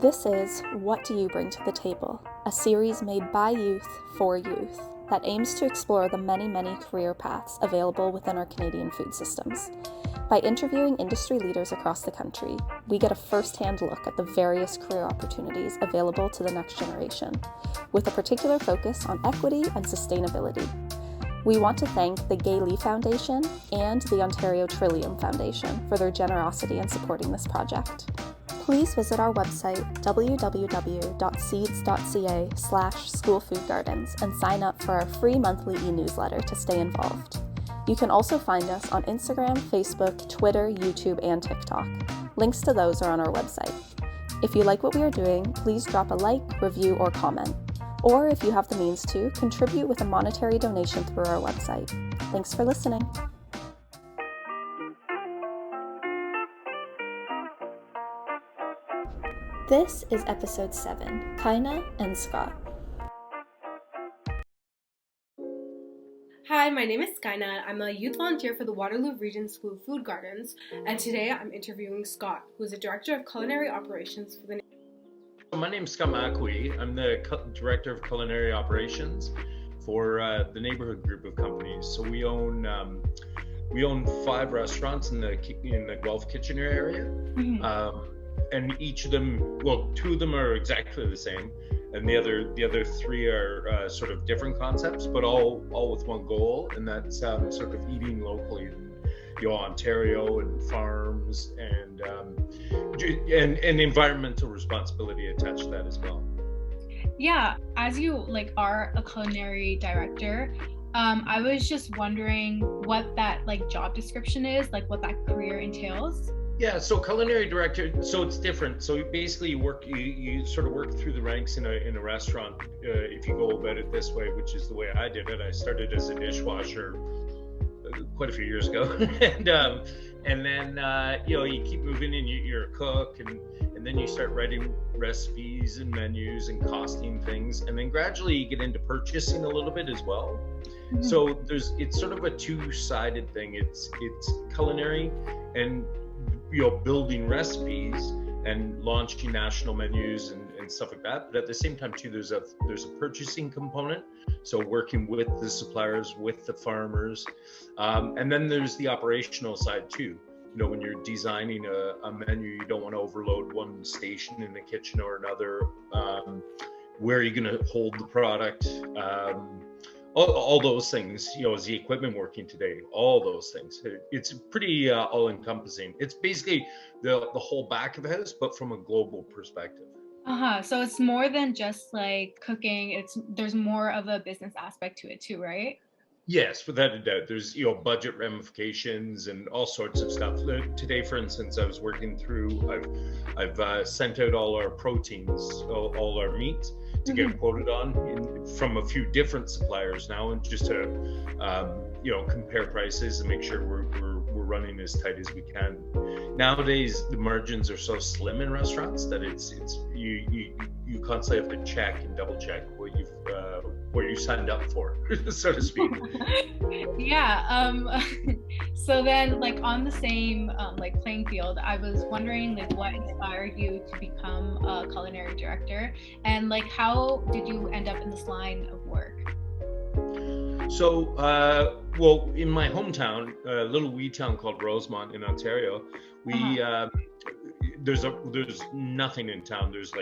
This is What Do You Bring to the Table, a series made by youth for youth that aims to explore the many, many career paths available within our Canadian food systems. By interviewing industry leaders across the country, we get a first-hand look at the various career opportunities available to the next generation, with a particular focus on equity and sustainability. We want to thank the Gay Lea Foundation and the Ontario Trillium Foundation for their generosity in supporting this project. Please visit our website www.seeds.ca/schoolfoodgardens and sign up for our free monthly e-newsletter to stay involved. You can also find us on Instagram, Facebook, Twitter, YouTube, and TikTok. Links to those are on our website. If you like what we are doing, please drop a like, review, or comment. Or if you have the means to, contribute with a monetary donation through our website. Thanks for listening. This is episode 7, Kainaat and Scott. Hi, my name is Kainaat. I'm a youth volunteer for the Waterloo Region School of Food Gardens, and today I'm interviewing Scott, who is the Director of Culinary Operations for the My name is Scott McIlwee. I'm the Director of Culinary Operations for the Neighbourhood Group of Companies. So we own 5 restaurants in the Guelph Kitchener area. Mm-hmm. And each of them, well, 2 of them are exactly the same, and the other 3 are sort of different concepts, but all with one goal, and that's sort of eating locally in Ontario, and farms, and environmental responsibility attached to that as well. Yeah, as you are a culinary director, I was just wondering what that job description is, what that career entails. Yeah, so culinary director, so it's different. So basically you sort of work through the ranks in a restaurant, if you go about it this way, which is the way I did it. I started as a dishwasher quite a few years ago, and then you keep moving, and you're a cook, and then you start writing recipes and menus and costing things, and then gradually you get into purchasing a little bit as well. Mm-hmm. So it's sort of a two-sided thing. It's culinary and building recipes and launching national menus and stuff like that. But at the same time too, there's a purchasing component. So working with the suppliers, with the farmers. And then there's the operational side too. When you're designing a menu, you don't want to overload one station in the kitchen or another. Where are you going to hold the product? All those things, is the equipment working today? All those things. It's pretty all-encompassing. It's basically the whole back of the house, but from a global perspective. So it's more than just cooking. There's more of a business aspect to it too, right? Yes, without a doubt. There's budget ramifications and all sorts of stuff. Today, for instance, I was working through. I've sent out all our proteins, all our meats, to get quoted on from a few different suppliers now, and just to compare prices and make sure we're running as tight as we can. Nowadays the margins are so slim in restaurants that it's you constantly have to check and double check what you signed up for, so to speak. Yeah. So then on the same playing field, I was wondering what inspired you to become a culinary director, and how did you end up in this line of work? So, in my hometown, a little wee town called Rosemont in Ontario, there's nothing in town. There's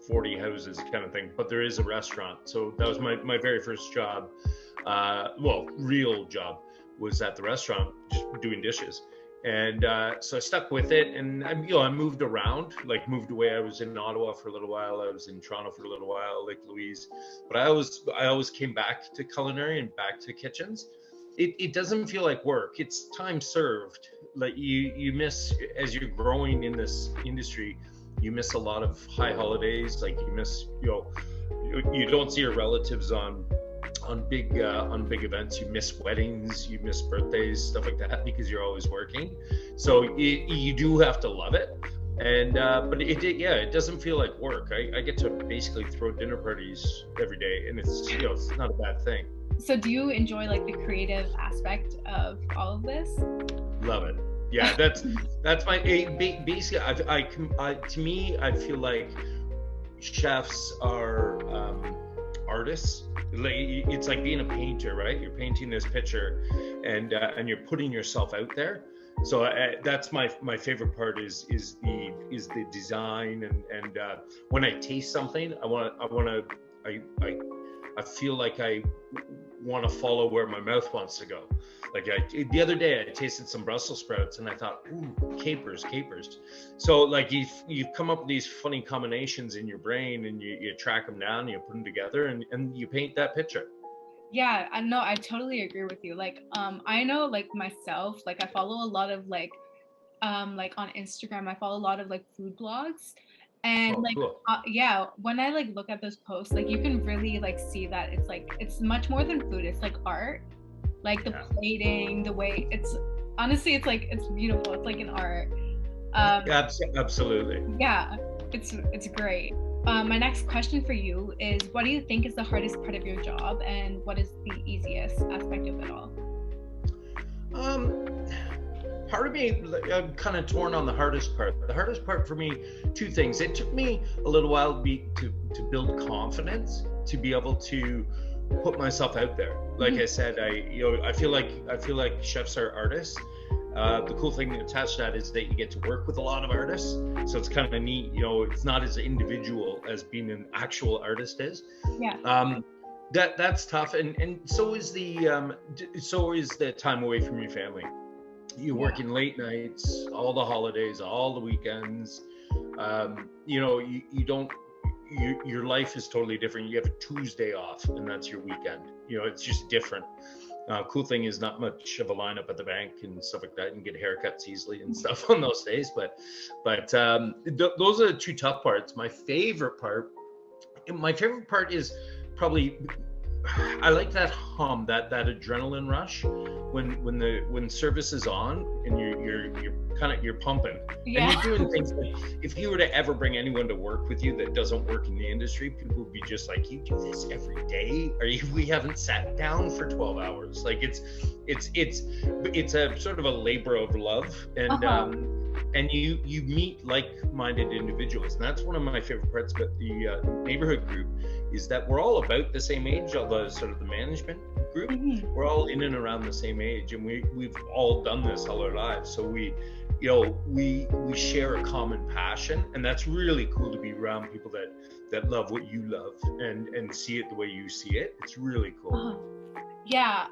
40 houses kind of thing, but there is a restaurant. So that was my very first job. Real job was at the restaurant, just doing dishes. And so I stuck with it, and I moved around, moved away. I was in Ottawa for a little while. I was in Toronto for a little while, Lake Louise. But I always came back to culinary and back to kitchens. It doesn't feel like work. It's time served. You miss, as you're growing in this industry, you miss a lot of high holidays. You miss, you don't see your relatives on big events. You miss weddings, you miss birthdays, stuff like that, because you're always working. So you do have to love it. And but it doesn't feel like work. I get to basically throw dinner parties every day, and it's it's not a bad thing. So do you enjoy the creative aspect of all of this? Love it. Yeah, that's my basically. To me, I feel like chefs are artists. Like, it's like being a painter, right? You're painting this picture, and you're putting yourself out there. So that's my favorite part is the design, and when I taste something, I feel like I want to follow where my mouth wants to go. Like the other day, I tasted some Brussels sprouts, and I thought, ooh, capers. So like you've come up with these funny combinations in your brain, and you track them down, you put them together, and you paint that picture. Yeah, I know. I totally agree with you. Like, I know, like myself, like I follow a lot of like on Instagram, I follow a lot of like food blogs, and Oh, cool. yeah, when I like look at those posts, like you can really like see that it's much more than food. It's like art, like the plating, the way it's honestly, it's beautiful. It's like an art. Absolutely. Yeah, it's great. My next question for you is, what do you think is the hardest part of your job, and what is the easiest aspect of it all? Part of me, I'm kind of torn on the hardest part. The hardest part for me, two things. It took me a little while to build confidence, to be able to put myself out there. Like I said, I feel like chefs are artists. The cool thing attached to that is that you get to work with a lot of artists, so it's kind of neat. It's not as individual as being an actual artist is. Yeah. That's tough, and so is the time away from your family. You're working late nights, all the holidays, all the weekends. You don't. Your life is totally different. You have a Tuesday off, and that's your weekend. It's just different. Cool thing is not much of a lineup at the bank and stuff like that, and get haircuts easily and stuff on those days. But those are the two tough parts. My favorite part is probably, I like that hum, that adrenaline rush when service is on and you're pumping. Yeah. And you're doing things like, if you were to ever bring anyone to work with you that doesn't work in the industry, people would be just like, you do this every day? We haven't sat down for 12 hours. Like it's a sort of a labor of love, and you meet like-minded individuals, and that's one of my favorite parts about the Neighbourhood Group, is that we're all about the same age. All the sort of the management group, we're all in and around the same age, and we've all done this all our lives. So we share a common passion, and that's really cool to be around people that love what you love and see it the way you see it. It's really cool. Yeah,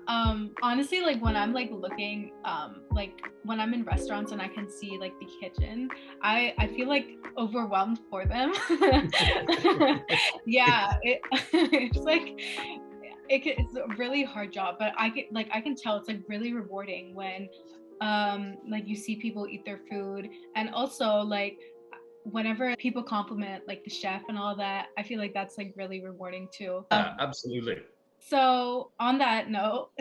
honestly, like when I'm like looking, like when I'm in restaurants and I can see like the kitchen, I feel like overwhelmed for them. Yeah, it's like it's a really hard job, but I can tell it's like really rewarding when like you see people eat their food, and also like whenever people compliment like the chef and all that, I feel like that's like really rewarding too. Absolutely. So on that note,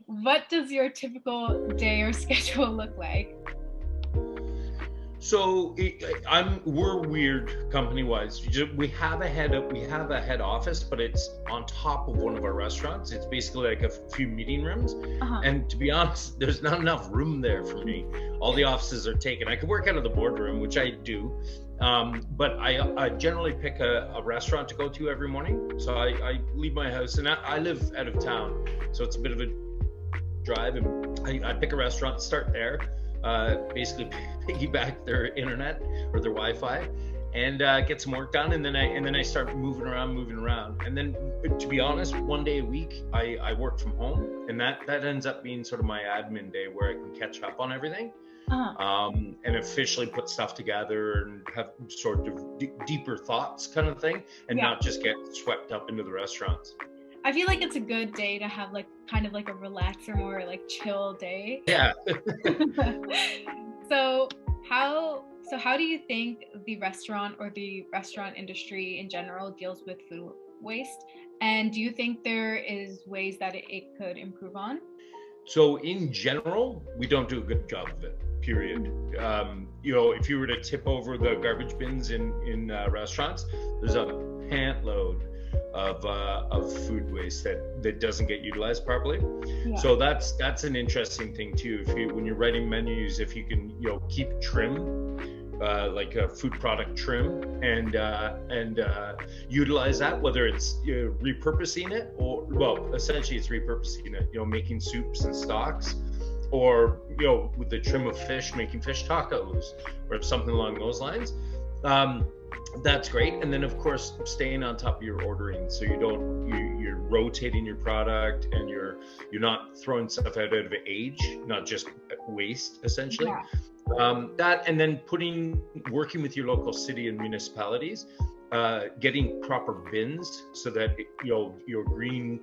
what does your typical day or schedule look like? So we're weird company-wise. We have a head office, but it's on top of one of our restaurants. It's basically like a few meeting rooms, and to be honest, there's not enough room there for me. All the offices are taken. I could work out of the boardroom, which I do, but I generally pick a restaurant to go to every morning. So I leave my house, and I live out of town, so it's a bit of a drive, and I pick a restaurant, start there. Basically piggyback their internet or their Wi-Fi, and get some work done, and then I start moving around, and then, to be honest, one day a week I work from home, and that ends up being sort of my admin day, where I can catch up on everything, and officially put stuff together and have sort of deeper thoughts kind of thing, and not just get swept up into the restaurants. I feel like it's a good day to have like kind of like a relaxer, more like chill day. Yeah. So how do you think the restaurant or the restaurant industry in general deals with food waste? And do you think there is ways that it could improve on? So in general, we don't do a good job of it, period. If you were to tip over the garbage bins in restaurants, there's a pant load of food waste that doesn't get utilized properly. Yeah. So that's an interesting thing too. When you're writing menus, if you can keep trim, like a food product trim, and utilize that, whether it's repurposing it, or essentially it's repurposing it, making soups and stocks, or with the trim of fish, making fish tacos or something along those lines. That's great. And then of course staying on top of your ordering, so you're rotating your product, and you're not throwing stuff out of age, not just waste essentially. That, and then working with your local city and municipalities, getting proper bins so that your green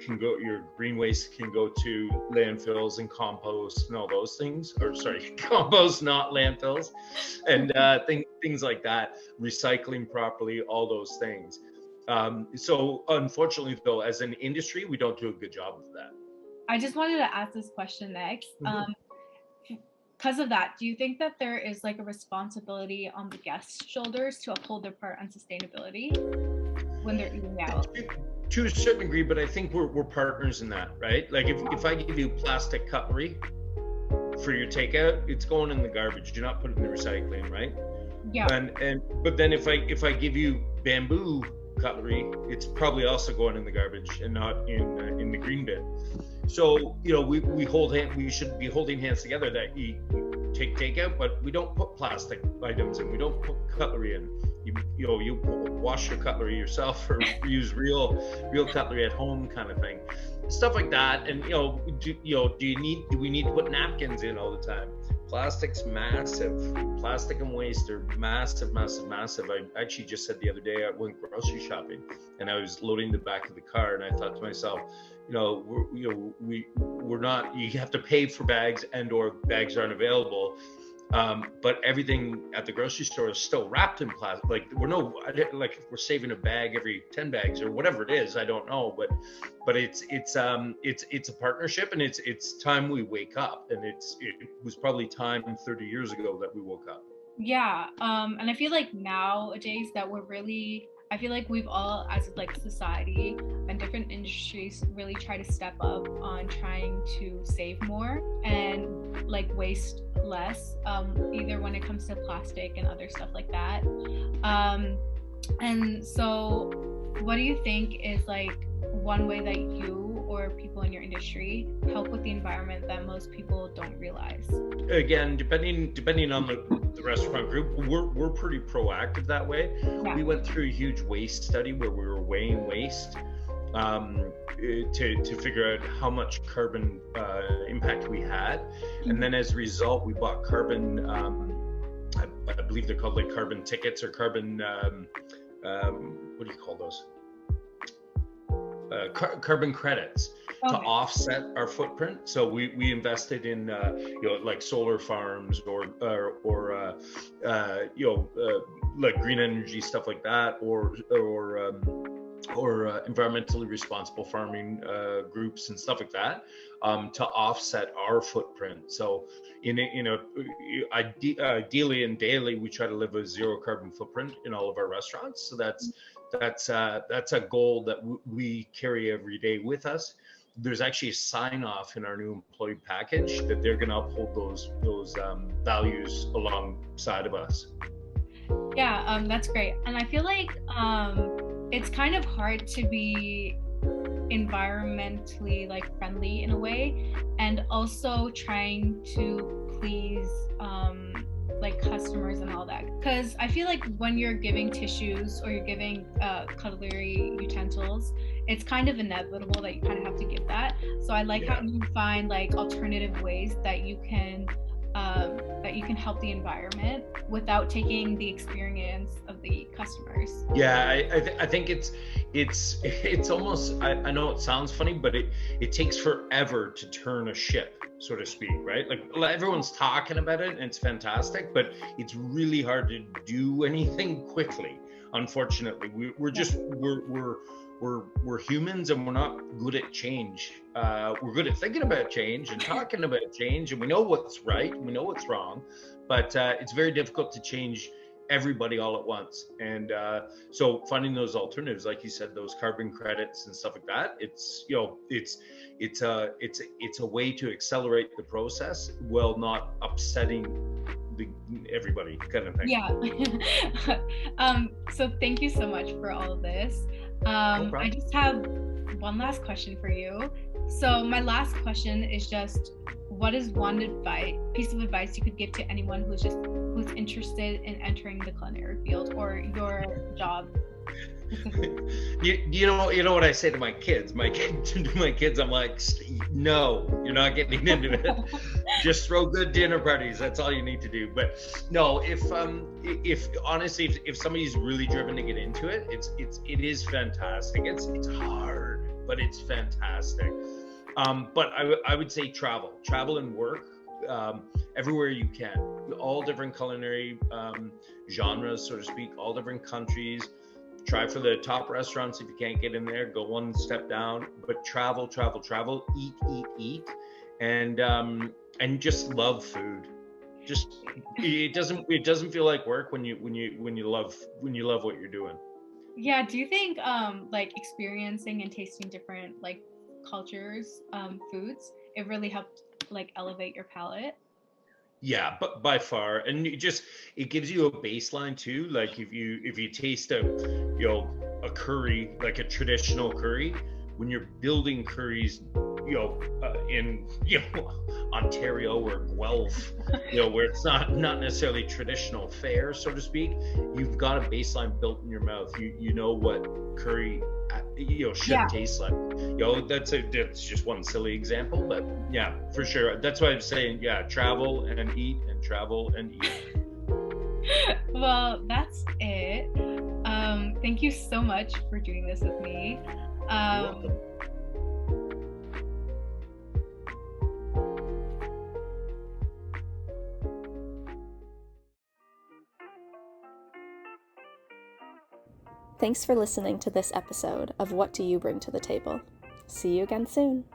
waste can go to landfills and compost and all those things, or sorry, compost, not landfills, and things like that, recycling properly, all those things. So unfortunately though, as an industry, we don't do a good job of that. I just wanted to ask this question next. Because of that, do you think that there is like a responsibility on the guests' shoulders to uphold their part on sustainability when they're eating out? To a certain degree, but I think we're partners in that, right? Like if I give you plastic cutlery for your takeout, it's going in the garbage. Do not put it in the recycling, right? Yeah. But then if I give you bamboo cutlery, it's probably also going in the garbage and not in the green bin. So we should be holding hands together, that you take takeout, but we don't put plastic items in, we don't put cutlery in. You wash your cutlery yourself, or use real cutlery at home, kind of thing, stuff like that. And do we need to put napkins in all the time? Plastic's massive. Plastic and waste are massive. I actually just said the other day, I went grocery shopping and I was loading the back of the car, and I thought to myself, we're not, you have to pay for bags, or bags aren't available. But everything at the grocery store is still wrapped in plastic. Like if we're saving a bag every 10 bags or whatever it is, I don't know, but it's a partnership, and it's time we wake up. And it was probably time 30 years ago that we woke up. Yeah. And I feel like nowadays that I feel like we've all, as like society and different industries, really try to step up on trying to save more and like waste less, either when it comes to plastic and other stuff like that. And so what do you think is like one way that you or people in your industry help with the environment that most people don't realize? Again, depending on the restaurant group, we're pretty proactive that way. Yeah. We went through a huge waste study where we were weighing waste to figure out how much carbon impact we had. And then as a result, we bought carbon, I believe they're called like carbon tickets, or carbon, what do you call those? Carbon credits to offset our footprint. So we invested in like solar farms or like green energy stuff like that, or environmentally responsible farming groups and stuff like that, to offset our footprint. So ideally and daily, we try to live a zero carbon footprint in all of our restaurants. So that's a goal that we carry every day with us. There's actually a sign off in our new employee package that they're going to uphold those values alongside of us. Yeah, that's great. And I feel like it's kind of hard to be environmentally like friendly in a way, and also trying to please like customers and all that, because I feel like when you're giving tissues or you're giving cutlery utensils, it's kind of inevitable that you kind of have to give that. So I like how you find like alternative ways that you can help the environment without taking the experience of the customers. I think it's almost, I know it sounds funny, but it takes forever to turn a ship, so to speak, right? Like everyone's talking about it and it's fantastic, but it's really hard to do anything quickly. Unfortunately, we're humans, and we're not good at change. We're good at thinking about change and talking about change, and we know what's right, we know what's wrong, but it's very difficult to change everybody all at once. And so finding those alternatives, like you said, those carbon credits and stuff like that, it's a way to accelerate the process while not upsetting everybody, kind of thing. Yeah. So thank you so much for all of this. No I problem. just have one last question for you. So my last question is just, what is one piece of advice you could give to anyone who's interested in entering the culinary field or your job? You know what I say to my kids? My kids, I'm like, no, you're not getting into it. Just throw good dinner parties. That's all you need to do. But no, if honestly, if somebody's really driven to get into it, it is fantastic. It's hard, but it's fantastic. But I would say travel and work everywhere you can. All different culinary genres, so to speak, all different countries. Try for the top restaurants. If you can't get in there, go one step down. But travel, eat, and just love food. Just it doesn't feel like work when you love what you're doing. Yeah. Do you think like experiencing and tasting different like cultures, foods, it really helped like elevate your palate? Yeah, but by far, and it gives you a baseline too. Like if you taste a curry, like a traditional curry, when you're building curries, in Ontario or Guelph, where it's not necessarily traditional fare, so to speak, you've got a baseline built in your mouth. You know what curry should taste like. That's just one silly example, but yeah, for sure. That's why I'm saying, yeah, travel and eat and travel and eat. Well, that's it. Thank you so much for doing this with me. You're welcome. Thanks for listening to this episode of What Do You Bring to the Table? See you again soon.